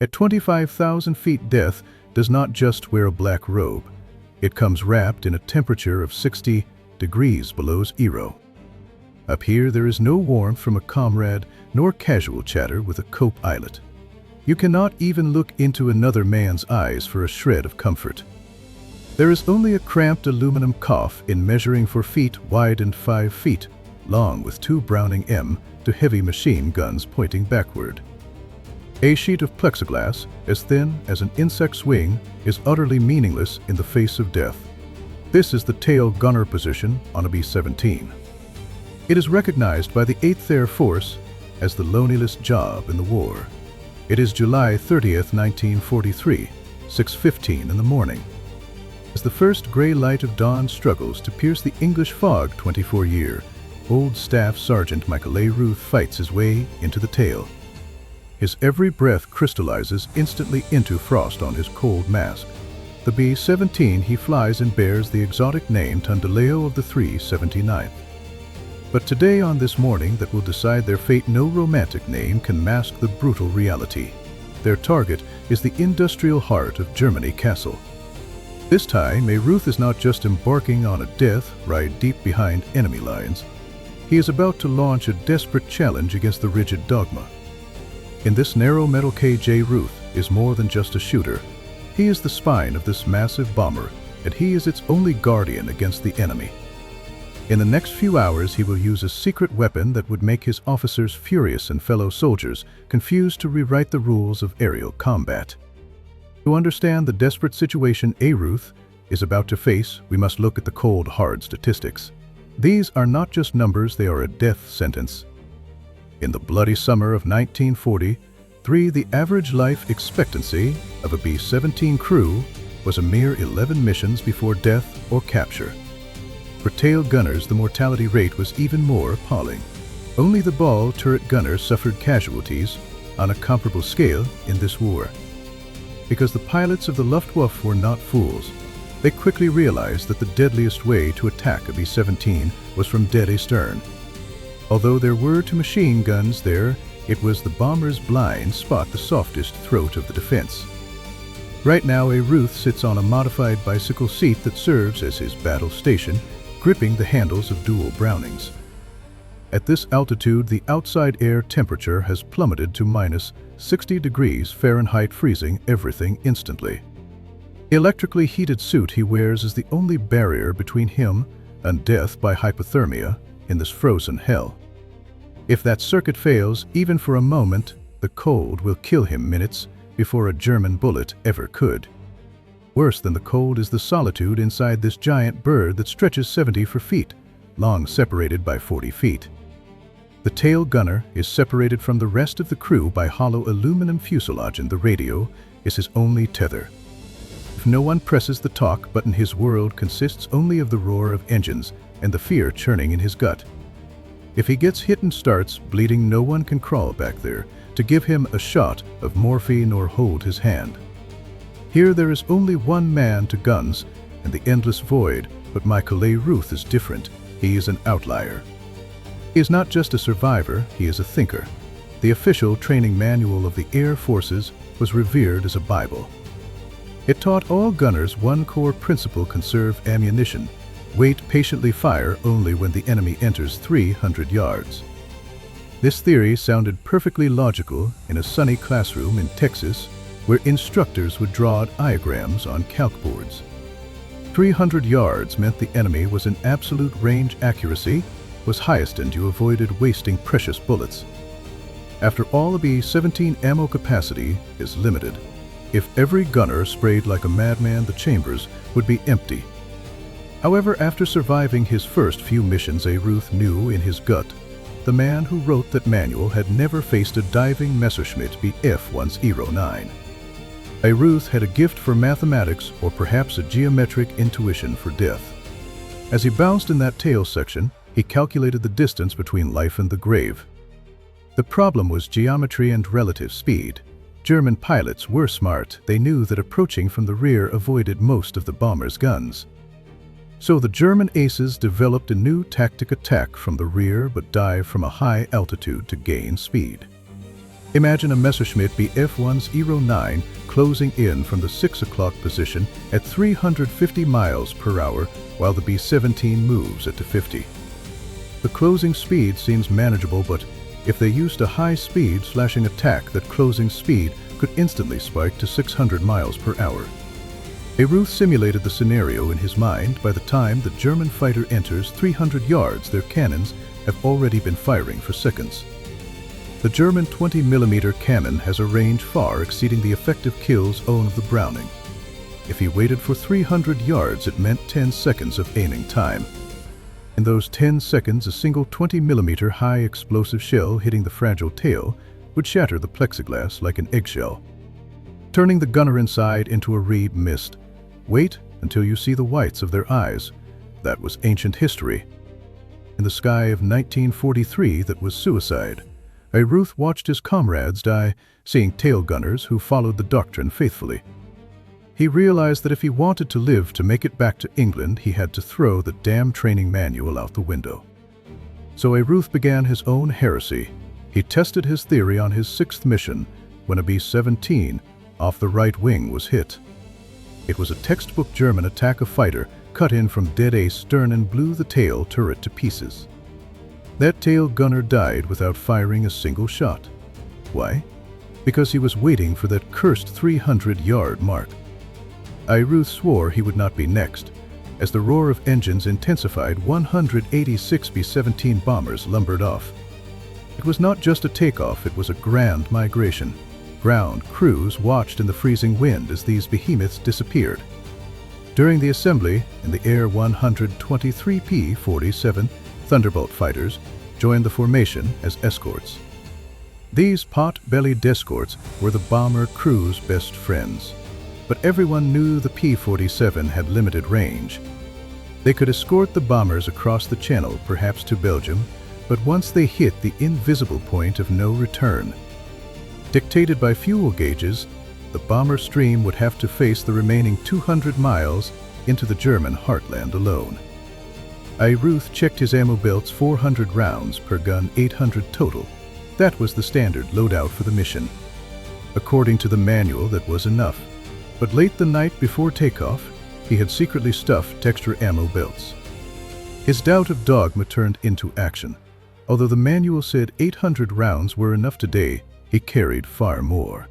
At 25,000 feet, death does not just wear a black robe. It comes wrapped in a temperature of 60 degrees below zero. Up here there is no warmth from a comrade, nor casual chatter with a co-pilot. You cannot even look into another man's eyes for a shred of comfort. There is only a cramped aluminum cough in measuring 4 feet wide and 5 feet long, with 2 Browning M2 heavy machine guns pointing backward. A sheet of plexiglass, as thin as an insect's wing, is utterly meaningless in the face of death. This is the tail gunner position on a B-17. It is recognized by the 8th Air Force as the loneliest job in the war. It is July 30th, 1943, 6:15 in the morning. As the first gray light of dawn struggles to pierce the English fog, 24-year-old Staff Sergeant Michael Arooth fights his way into the tail. His every breath crystallizes instantly into frost on his cold mask. The B-17 he flies and bears the exotic name Tondelayo of the 379th. But today, on this morning that will decide their fate, no romantic name can mask the brutal reality. Their target is the industrial heart of Germany, Kassel. This time, Arooth is not just embarking on a death ride deep behind enemy lines. He is about to launch a desperate challenge against the rigid dogma. In this narrow metal cage, Arooth is more than just a shooter. He is the spine of this massive bomber, and he is its only guardian against the enemy. In the next few hours, he will use a secret weapon that would make his officers furious and fellow soldiers confused to rewrite the rules of aerial combat. To understand the desperate situation Arooth is about to face, we must look at the cold, hard statistics. These are not just numbers, they are a death sentence. In the bloody summer of 1943, the average life expectancy of a B-17 crew was a mere 11 missions before death or capture. For tail gunners, the mortality rate was even more appalling. Only the ball turret gunners suffered casualties on a comparable scale in this war. Because the pilots of the Luftwaffe were not fools, they quickly realized that the deadliest way to attack a B-17 was from dead astern. Although there were 2 machine guns there, it was the bomber's blind spot the softest throat of the defense. Right now, Arooth sits on a modified bicycle seat that serves as his battle station, gripping the handles of dual Brownings. At this altitude, the outside air temperature has plummeted to minus 60 degrees Fahrenheit, freezing everything instantly. The electrically heated suit he wears is the only barrier between him and death by hypothermia in this frozen hell. If that circuit fails, even for a moment, the cold will kill him minutes before a German bullet ever could. Worse than the cold is the solitude inside this giant bird that stretches 74 feet long, separated by 40 feet. The tail gunner is separated from the rest of the crew by hollow aluminum fuselage, and the radio is his only tether. If no one presses the talk button, his world consists only of the roar of engines and the fear churning in his gut. If he gets hit and starts bleeding, no one can crawl back there to give him a shot of morphine or hold his hand. Here there is only one man to guns and the endless void, but Michael Arooth is different. He is an outlier. He is not just a survivor, he is a thinker. The official training manual of the Air Forces was revered as a Bible. It taught all gunners one core principle: conserve ammunition. Wait, patiently fire only when the enemy enters 300 yards. This theory sounded perfectly logical in a sunny classroom in Texas, where instructors would draw diagrams on chalkboards. 300 yards meant the enemy was in absolute range. Accuracy was highest, and you avoided wasting precious bullets. After all, a B-17 ammo capacity is limited. If every gunner sprayed like a madman, the chambers would be empty. However, after surviving his first few missions, Arooth knew in his gut the man who wrote that manual had never faced a diving Messerschmitt Bf-109. Arooth had a gift for mathematics, or perhaps a geometric intuition for death. As he bounced in that tail section, he calculated the distance between life and the grave. The problem was geometry and relative speed. German pilots were smart. They knew that approaching from the rear avoided most of the bomber's guns. So the German aces developed a new tactic: attack from the rear but dive from a high altitude to gain speed. Imagine a Messerschmitt Bf-109 closing in from the 6 o'clock position at 350 miles per hour while the B-17 moves at 50. The closing speed seems manageable, but if they used a high-speed slashing attack, that closing speed could instantly spike to 600 miles per hour. Arooth simulated the scenario in his mind. By the time the German fighter enters 300 yards, their cannons have already been firing for seconds. The German 20mm cannon has a range far exceeding the effective kill zone of the Browning. If he waited for 300 yards, it meant 10 seconds of aiming time. In those 10 seconds, a single 20mm high explosive shell hitting the fragile tail would shatter the plexiglass like an eggshell, turning the gunner inside into a reed mist. Wait until you see the whites of their eyes. That was ancient history. In the sky of 1943, that was suicide. Arooth watched his comrades die, seeing tail gunners who followed the doctrine faithfully. He realized that if he wanted to live to make it back to England, he had to throw the damn training manual out the window. So Arooth began his own heresy. He tested his theory on his 6th mission when a B-17 off the right wing was hit. It was a textbook German attack. A fighter cut in from dead ace stern and blew the tail turret to pieces. That tail gunner died without firing a single shot. Why? Because he was waiting for that cursed 300-yard mark. Arooth swore he would not be next. As the roar of engines intensified, 186 B-17 bombers lumbered off. It was not just a takeoff, it was a grand migration. Ground crews watched in the freezing wind as these behemoths disappeared. During the assembly, in the air, 123 P-47 Thunderbolt fighters joined the formation as escorts. These pot-bellied escorts were the bomber crew's best friends. But everyone knew the P-47 had limited range. They could escort the bombers across the channel, perhaps to Belgium, but once they hit the invisible point of no return, dictated by fuel gauges, the bomber stream would have to face the remaining 200 miles into the German heartland alone. Arooth checked his ammo belts. 400 rounds per gun, 800 total. That was the standard loadout for the mission. According to the manual, that was enough. But late the night before takeoff, he had secretly stuffed extra ammo belts. His doubt of dogma turned into action. Although the manual said 800 rounds were enough today, he carried far more.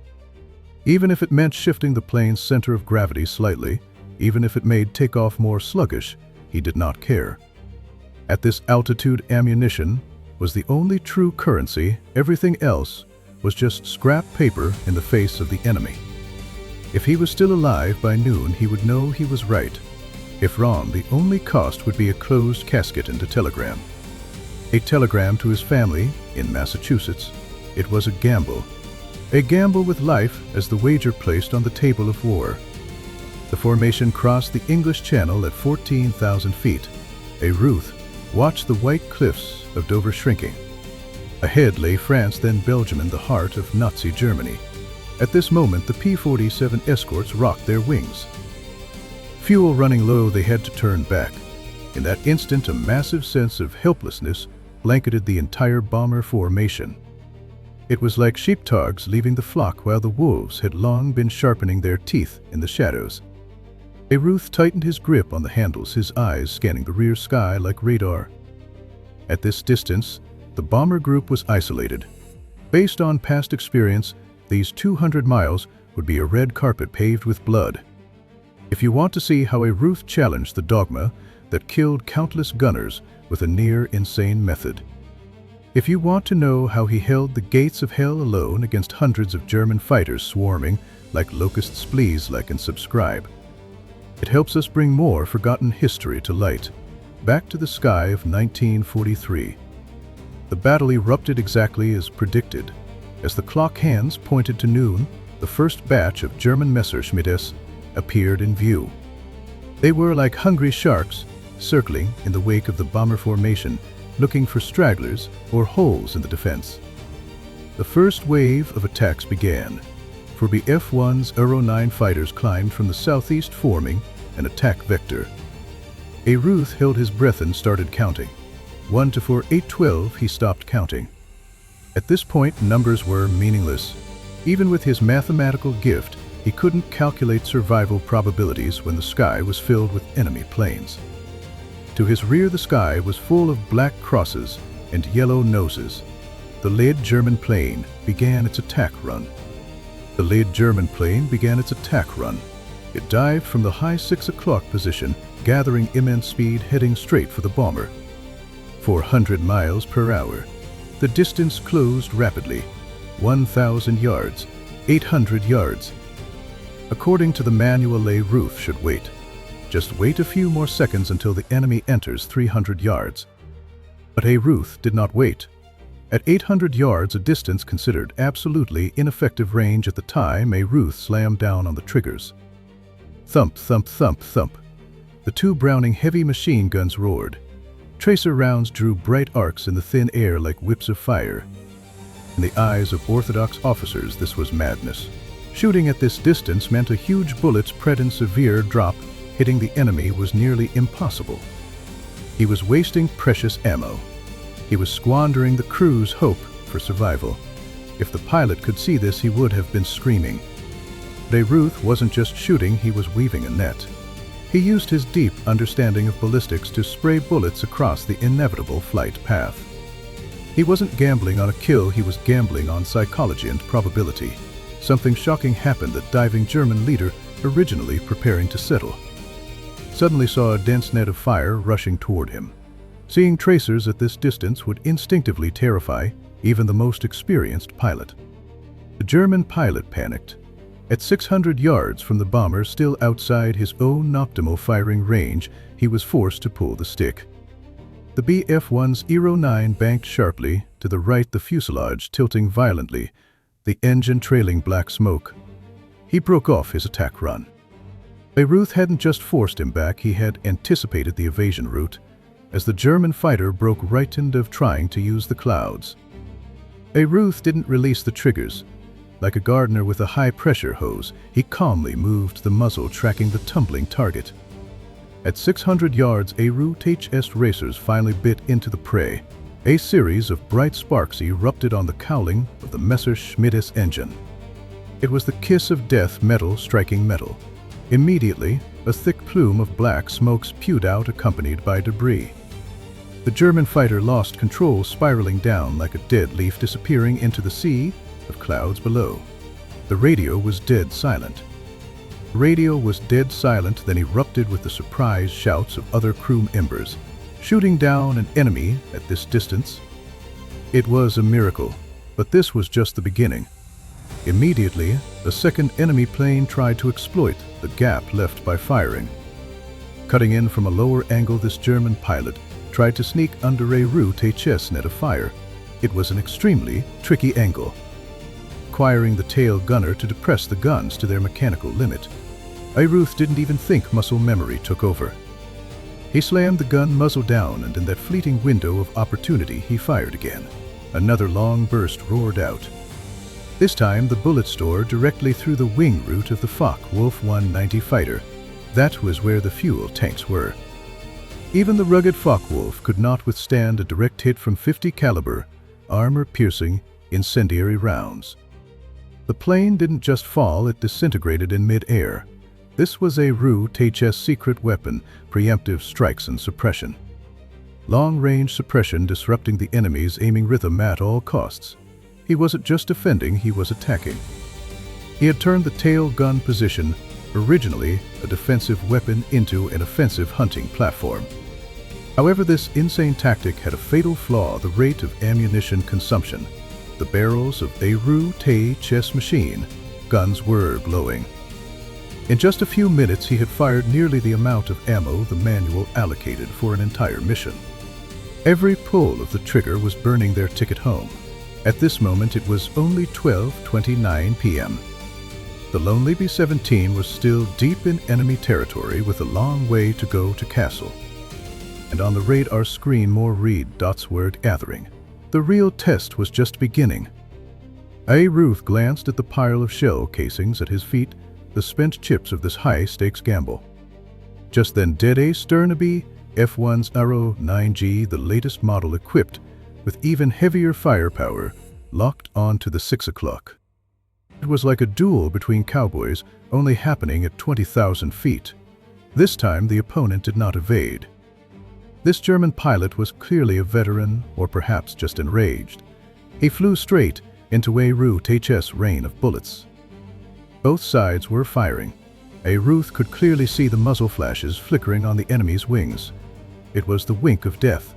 Even if it meant shifting the plane's center of gravity slightly, even if it made takeoff more sluggish, he did not care. At this altitude, ammunition was the only true currency. Everything else was just scrap paper in the face of the enemy. If he was still alive by noon, he would know he was right. If wrong, the only cost would be a closed casket and a telegram. A telegram to his family in Massachusetts. It was a gamble with life as the wager placed on the table of war. The formation crossed the English Channel at 14,000 feet. Arooth watched the white cliffs of Dover shrinking. Ahead lay France, then Belgium, in the heart of Nazi Germany. At this moment, the P-47 escorts rocked their wings. Fuel running low, they had to turn back. In that instant, a massive sense of helplessness blanketed the entire bomber formation. It was like sheepdogs leaving the flock while the wolves had long been sharpening their teeth in the shadows. Arooth tightened his grip on the handles, his eyes scanning the rear sky like radar. At this distance, the bomber group was isolated. Based on past experience, these 200 miles would be a red carpet paved with blood. If you want to see how Arooth challenged the dogma that killed countless gunners with a near-insane method, if you want to know how he held the gates of hell alone against hundreds of German fighters swarming like locusts, please like and subscribe. It helps us bring more forgotten history to light. Back to the sky of 1943. The battle erupted exactly as predicted. As the clock hands pointed to noon, the first batch of German Messerschmitts appeared in view. They were like hungry sharks, circling in the wake of the bomber formation, looking for stragglers or holes in the defense. The first wave of attacks began. For Bf-109 fighters climbed from the southeast, forming an attack vector. Arooth held his breath and started counting. 1 to 4, 8, 12, he stopped counting. At this point, numbers were meaningless. Even with his mathematical gift, he couldn't calculate survival probabilities when the sky was filled with enemy planes. To his rear, the sky was full of black crosses and yellow noses. The lead German plane began its attack run. It dived from the high 6 o'clock position, gathering immense speed, heading straight for the bomber. 400 miles per hour. The distance closed rapidly. 1,000 yards, 800 yards. According to the manual, Arooth should wait. Just wait a few more seconds until the enemy enters 300 yards. But Arooth did not wait. At 800 yards, a distance considered absolutely ineffective range at the time, Arooth slammed down on the triggers. Thump, thump, thump, thump. The two Browning heavy machine guns roared. Tracer rounds drew bright arcs in the thin air like whips of fire. In the eyes of orthodox officers, this was madness. Shooting at this distance meant a huge bullet's pregnant severe drop. Hitting the enemy was nearly impossible. He was wasting precious ammo. He was squandering the crew's hope for survival. If the pilot could see this, he would have been screaming. But Arooth wasn't just shooting, he was weaving a net. He used his deep understanding of ballistics to spray bullets across the inevitable flight path. He wasn't gambling on a kill, he was gambling on psychology and probability. Something shocking happened. The diving German leader, originally preparing to settle, suddenly saw a dense net of fire rushing toward him. Seeing tracers at this distance would instinctively terrify even the most experienced pilot. The German pilot panicked. At 600 yards from the bomber, still outside his own optimal firing range, he was forced to pull the stick. The BF-1's Aero 9 banked sharply to the right, the fuselage tilting violently, the engine trailing black smoke. He broke off his attack run. Arooth hadn't just forced him back, he had anticipated the evasion route, as the German fighter broke right end of trying to use the clouds. Arooth didn't release the triggers. Like a gardener with a high-pressure hose, he calmly moved the muzzle, tracking the tumbling target. At 600 yards, Arooth HS racers finally bit into the prey. A series of bright sparks erupted on the cowling of the Messerschmitt's engine. It was the kiss of death, metal striking metal. Immediately, a thick plume of black smoke spewed out, accompanied by debris. The German fighter lost control, spiraling down like a dead leaf, disappearing into the sea of clouds below. The radio was dead silent. Then erupted with the surprised shouts of other crew members, shooting down an enemy at this distance. It was a miracle, but this was just the beginning. Immediately, a second enemy plane tried to exploit the gap left by firing. Cutting in from a lower angle, this German pilot tried to sneak under Arooth's HS net of fire. It was an extremely tricky angle, requiring the tail gunner to depress the guns to their mechanical limit. Arooth didn't even think, muscle memory took over. He slammed the gun muzzle down, and in that fleeting window of opportunity, he fired again. Another long burst roared out. This time, the bullet soared directly through the wing root of the Focke-Wulf 190 fighter. That was where the fuel tanks were. Even the rugged Focke-Wulf could not withstand a direct hit from 50 caliber, armor-piercing, incendiary rounds. The plane didn't just fall, it disintegrated in mid-air. This was Arooth's HS secret weapon, preemptive strikes and suppression. Long-range suppression, disrupting the enemy's aiming rhythm at all costs. He wasn't just defending, he was attacking. He had turned the tail gun position, originally a defensive weapon, into an offensive hunting platform. However, this insane tactic had a fatal flaw: the rate of ammunition consumption. The barrels of Arooth's HS machine guns were glowing. In just a few minutes, he had fired nearly the amount of ammo the manual allocated for an entire mission. Every pull of the trigger was burning their ticket home. At this moment, it was only 12:29 p.m. The lonely B-17 was still deep in enemy territory, with a long way to go to Kassel. And on the radar screen, more red dots were gathering. The real test was just beginning. Arooth glanced at the pile of shell casings at his feet, the spent chips of this high-stakes gamble. Just then, dead astern a B-F-1's Aero 9G, the latest model equipped with even heavier firepower, locked on to the 6 o'clock. It was like a duel between cowboys, only happening at 20,000 feet. This time the opponent did not evade. This German pilot was clearly a veteran, or perhaps just enraged. He flew straight into Arooth's rain of bullets. Both sides were firing. Arooth could clearly see the muzzle flashes flickering on the enemy's wings. It was the wink of death.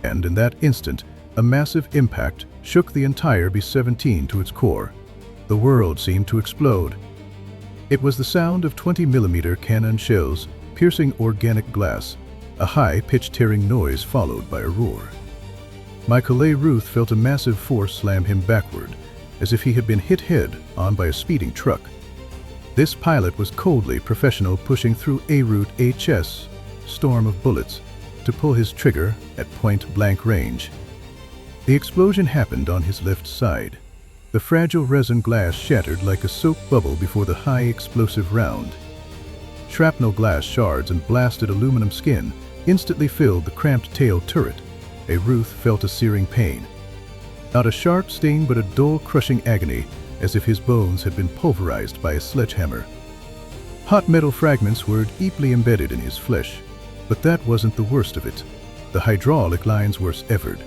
And in that instant, a massive impact shook the entire B-17 to its core. The world seemed to explode. It was the sound of 20mm cannon shells piercing organic glass, a high-pitched tearing noise followed by a roar. Michael Arooth felt a massive force slam him backward, as if he had been hit head-on by a speeding truck. This pilot was coldly professional, pushing through Arooth's storm of bullets to pull his trigger at point-blank range. The explosion happened on his left side. The fragile resin glass shattered like a soap bubble before the high explosive round. Shrapnel glass shards and blasted aluminum skin instantly filled the cramped tail turret. Arooth felt a searing pain. Not a sharp sting, but a dull, crushing agony, as if his bones had been pulverized by a sledgehammer. Hot metal fragments were deeply embedded in his flesh, but that wasn't the worst of it. The hydraulic lines were severed.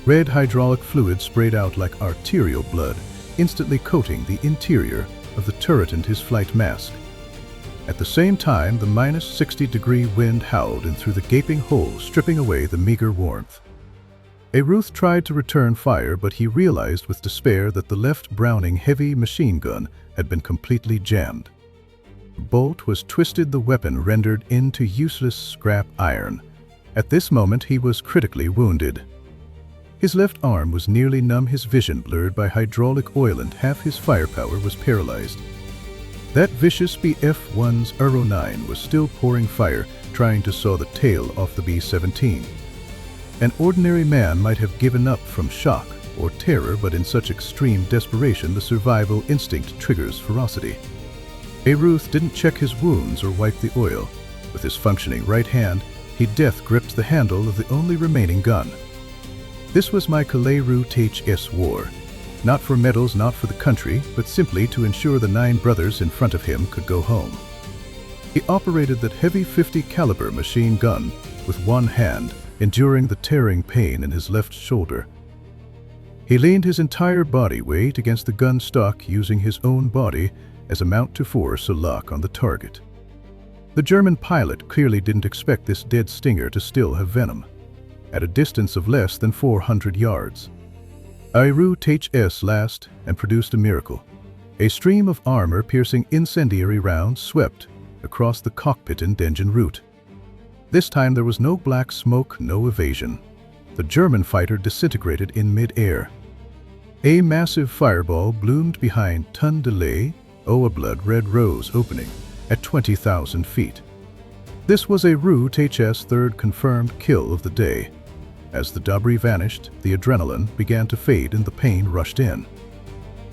Red hydraulic fluid sprayed out like arterial blood, instantly coating the interior of the turret and his flight mask. At the same time, the -60-degree wind howled in through the gaping hole, stripping away the meager warmth. Arooth tried to return fire, but he realized with despair that the left Browning heavy machine gun had been completely jammed. The bolt was twisted, the weapon rendered into useless scrap iron. At this moment, he was critically wounded. His left arm was nearly numb, his vision blurred by hydraulic oil, and half his firepower was paralyzed. That vicious BF-1's Euro 9 was still pouring fire, trying to saw the tail off the B-17. An ordinary man might have given up from shock or terror, but in such extreme desperation, the survival instinct triggers ferocity. Arooth didn't check his wounds or wipe the oil. With his functioning right hand, he death-gripped the handle of the only remaining gun. This was Michael Arooth's war. Not for medals, not for the country, but simply to ensure the 9 brothers in front of him could go home. He operated that heavy 50-caliber machine gun with one hand, enduring the tearing pain in his left shoulder. He leaned his entire body weight against the gun stock, using his own body as a mount to force a lock on the target. The German pilot clearly didn't expect this dead stinger to still have venom. At a distance of less than 400 yards. Arooth's last and produced a miracle. A stream of armor-piercing incendiary rounds swept across the cockpit and engine route. This time there was no black smoke, no evasion. The German fighter disintegrated in mid-air. A massive fireball bloomed behind Tondelayo, a blood-red rose opening at 20,000 feet. This was Arooth's third confirmed kill of the day. As the debris vanished, the adrenaline began to fade and the pain rushed in.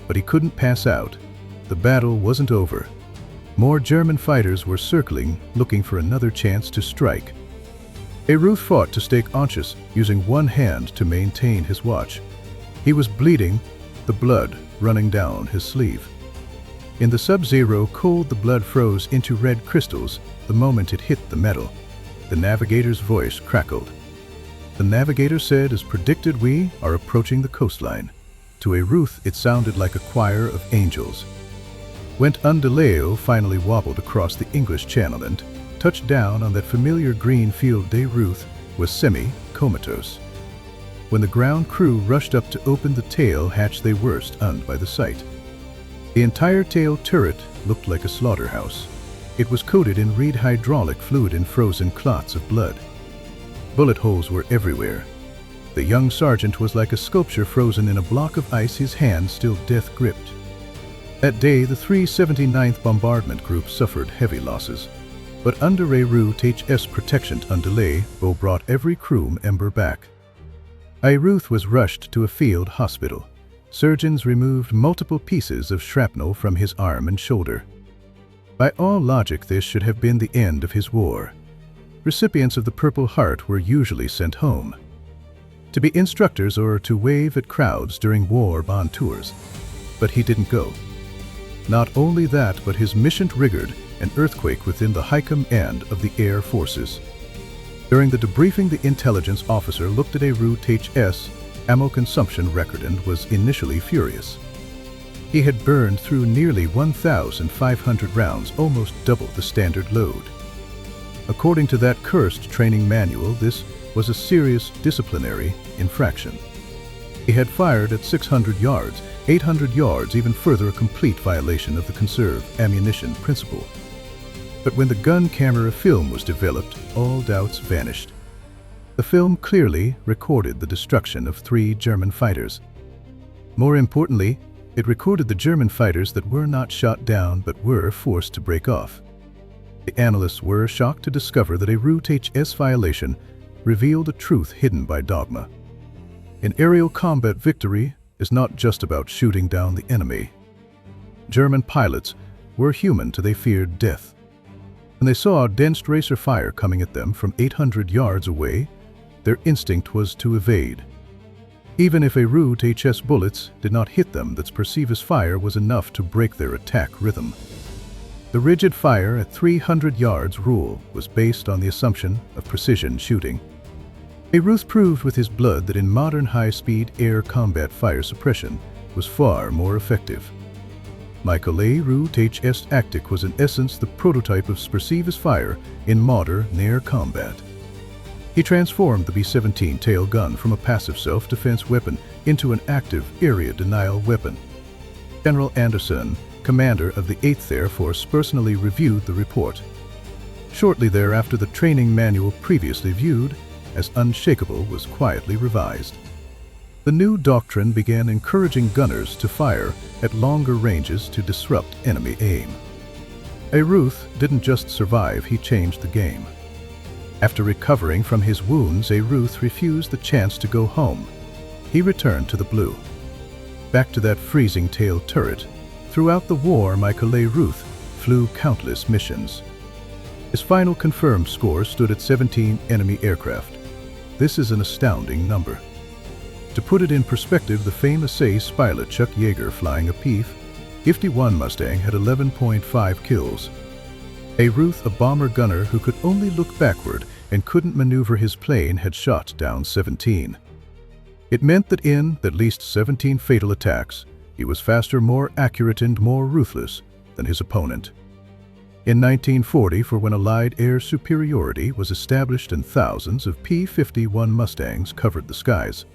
But he couldn't pass out. The battle wasn't over. More German fighters were circling, looking for another chance to strike. Arooth fought to stay conscious, using one hand to maintain his watch. He was bleeding, the blood running down his sleeve. In the sub-zero cold, the blood froze into red crystals the moment it hit the metal. The navigator's voice crackled. The navigator said, as predicted, "We are approaching the coastline." To Arooth, it sounded like a choir of angels. When Tondelayo finally wobbled across the English Channel and touched down on that familiar green field, Arooth was semi-comatose. When the ground crew rushed up to open the tail hatch, they were stunned by the sight. The entire tail turret looked like a slaughterhouse. It was coated in red hydraulic fluid and frozen clots of blood. Bullet holes were everywhere. The young sergeant was like a sculpture frozen in a block of ice, his hand still death-gripped. That day, the 379th Bombardment Group suffered heavy losses. But under Arooth's protection, Tondelayo brought every crew member back. Arooth was rushed to a field hospital. Surgeons removed multiple pieces of shrapnel from his arm and shoulder. By all logic, this should have been the end of his war. Recipients of the Purple Heart were usually sent home. to be instructors or to wave at crowds during war bond tours. But he didn't go. Not only that, but his mission triggered an earthquake within the high command of the Air Forces. During the debriefing, the intelligence officer looked at Arooth's HS ammo consumption record and was initially furious. He had burned through nearly 1,500 rounds, almost double the standard load. According to that cursed training manual, this was a serious disciplinary infraction. He had fired at 600 yards, 800 yards, even further a complete violation of the conserve ammunition principle. But when the gun camera film was developed, all doubts vanished. The film clearly recorded the destruction of 3 German fighters. More importantly, it recorded the German fighters that were not shot down but were forced to break off. The analysts were shocked to discover that Arooth's HS violation revealed a truth hidden by dogma. An aerial combat victory is not just about shooting down the enemy. German pilots were human till they feared death. When they saw dense tracer fire coming at them from 800 yards away, their instinct was to evade. Even if Arooth's HS bullets did not hit them, that perceived fire was enough to break their attack rhythm. The rigid fire at 300 yards rule was based on the assumption of precision shooting. Arooth proved with his blood that in modern high-speed air combat fire suppression was far more effective. Michael Arooth's HS tactic was in essence the prototype of perceived fire in modern air combat. He transformed the B-17 tail gun from a passive self-defense weapon into an active area denial weapon. General Anderson, commander of the 8th Air Force, personally reviewed the report. Shortly thereafter, the training manual previously viewed as unshakable was quietly revised. The new doctrine began encouraging gunners to fire at longer ranges to disrupt enemy aim. Arooth didn't just survive, he changed the game. After recovering from his wounds, Arooth refused the chance to go home. He returned to the blue. Back to that freezing tail turret. Throughout the war, Michael Arooth flew countless missions. His final confirmed score stood at 17 enemy aircraft. This is an astounding number. To put it in perspective, the famous ace pilot Chuck Yeager flying a P-51 Mustang had 11.5 kills. Arooth, a bomber gunner who could only look backward and couldn't maneuver his plane, had shot down 17. It meant that in at least 17 fatal attacks, he was faster, more accurate, and more ruthless than his opponent. In 1940, for when Allied air superiority was established and thousands of P-51 Mustangs covered the skies,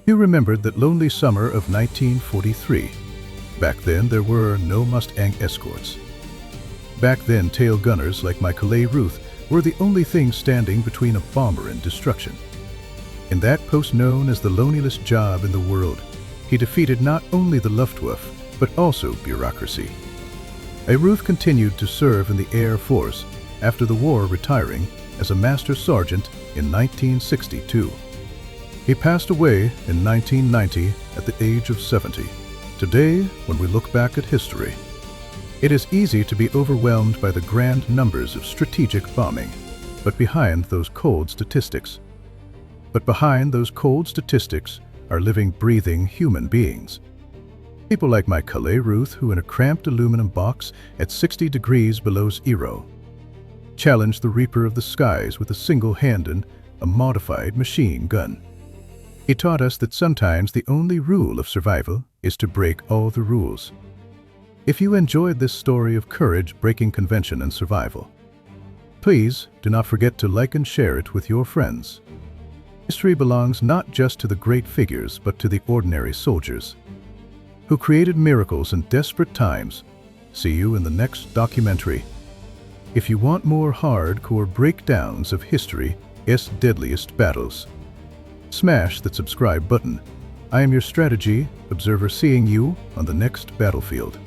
you remembered that lonely summer of 1943. Back then, there were no Mustang escorts. Back then, tail gunners like Michael Arooth were the only thing standing between a bomber and destruction. In that post known as the loneliest job in the world, he defeated not only the Luftwaffe, but also bureaucracy. Arooth continued to serve in the Air Force after the war, retiring as a Master Sergeant in 1962. He passed away in 1990 at the age of 70. Today, when we look back at history, it is easy to be overwhelmed by the grand numbers of strategic bombing, but behind those cold statistics are living, breathing human beings. People like Michael Arooth, who in a cramped aluminum box at 60 degrees below zero, challenged the Reaper of the skies with a single-handed, a modified machine gun. He taught us that sometimes the only rule of survival is to break all the rules. If you enjoyed this story of courage, breaking convention, and survival, please do not forget to like and share it with your friends. History belongs not just to the great figures, but to the ordinary soldiers who created miracles in desperate times. See you in the next documentary. If you want more hardcore breakdowns of history's deadliest battles, smash that subscribe button. I am your strategy observer, seeing you on the next battlefield.